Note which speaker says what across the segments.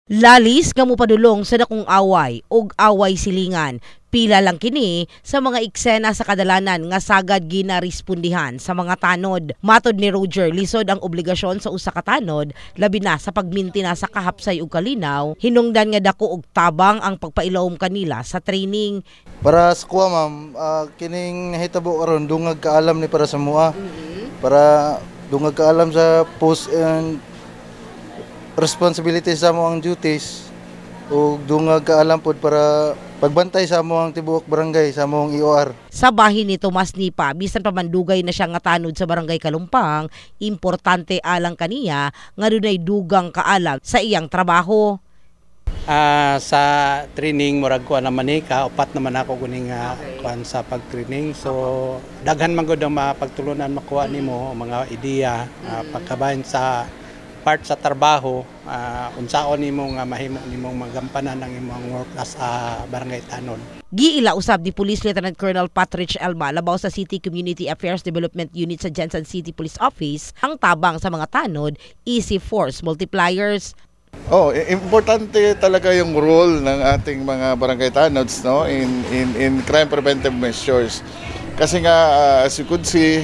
Speaker 1: Lalis nga mopadulong sa dakong away ug away silingan. Pila lang kini sa mga eksena sa kadalanan nga sagad ginarespondihan sa mga tanod. Matod ni Roger, lisod ang obligasyon sa usa ka tanod labi na sa pagminti na sa kahapsay ug kalinaw. Hinungdan nga dako og tabang ang pagpailawom kanila sa training.
Speaker 2: Para sa kuha ma'am, kining nahitabo karon dungag kaalam ni para sa mua. Para dungag kaalam sa post and responsibilities sa among duties ug dungag kaalam pod para pagbantay sa among tibuok barangay sa among IOR.
Speaker 1: Sa bahin ni Tomas Nipa, bisan pa mandugay na siya nga tanod sa barangay Kalumpang, importante alang kaniya nga dunay dugang kaalam sa iyang trabaho.
Speaker 3: Sa training murag ko naman ka, upat naman ako kuning kuan sa pagtraining. So daghan man gud ang mapagtulunan makuha nimo mga ideya pagkabahin sa part sa trabaho, unsaon nimo nga mahimo nimong magampanan ang imong work as barangay tanod.
Speaker 1: Giila usab ni Police Lieutenant Colonel Patrick Elma labaw sa City Community Affairs Development Unit sa Jensen City Police Office ang tabang sa mga tanod, easy force multipliers.
Speaker 4: Importante talaga yung role ng ating mga barangay tanods, no, in crime preventive measures. Kasi nga as you could see,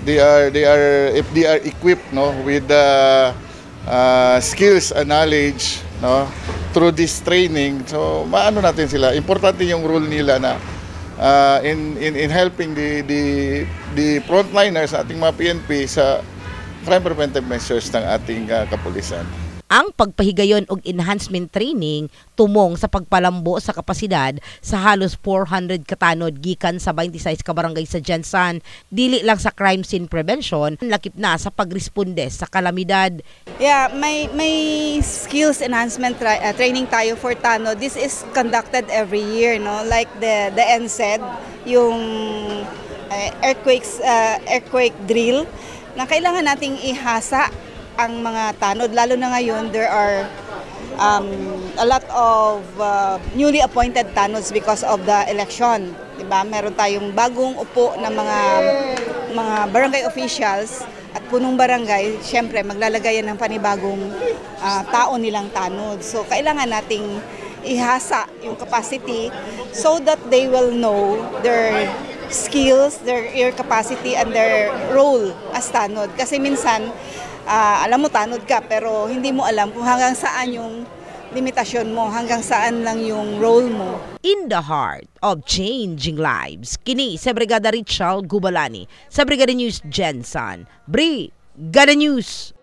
Speaker 4: they are if they are equipped, no, with skills and knowledge, no, through this training, so maano natin sila. Importante yung role nila na in helping the frontliners, ating mga PNP sa crime preventive measures ng ating kapulisan.
Speaker 1: Ang pagpahigayon og enhancement training tumong sa pagpalambo sa kapasidad sa halos 400 katanod gikan sa 26 ka barangay sa Jensen, dili lang sa crime scene prevention, lakip na sa pagresponde sa kalamidad.
Speaker 5: Yeah, may skills enhancement training tayo for tanod. This is conducted every year, no? Like the NSED, yung earthquake drill na kailangan nating ihasa ang mga tanod, lalo na ngayon there are a lot of newly appointed tanods because of the election, diba? Meron tayong bagong upo na mga barangay officials at punong barangay, syempre maglalagayan ng panibagong tao nilang tanod. So kailangan nating ihasa yung capacity so that they will know their skills, their capacity and their role as tanod. Kasi minsan alam mo tanod ka pero hindi mo alam kung hanggang saan yung limitasyon mo, hanggang saan lang yung role mo.
Speaker 1: In the heart of changing lives, kini sa Brigada Richard Gubalani sa Brigada News Jensen. Brigada News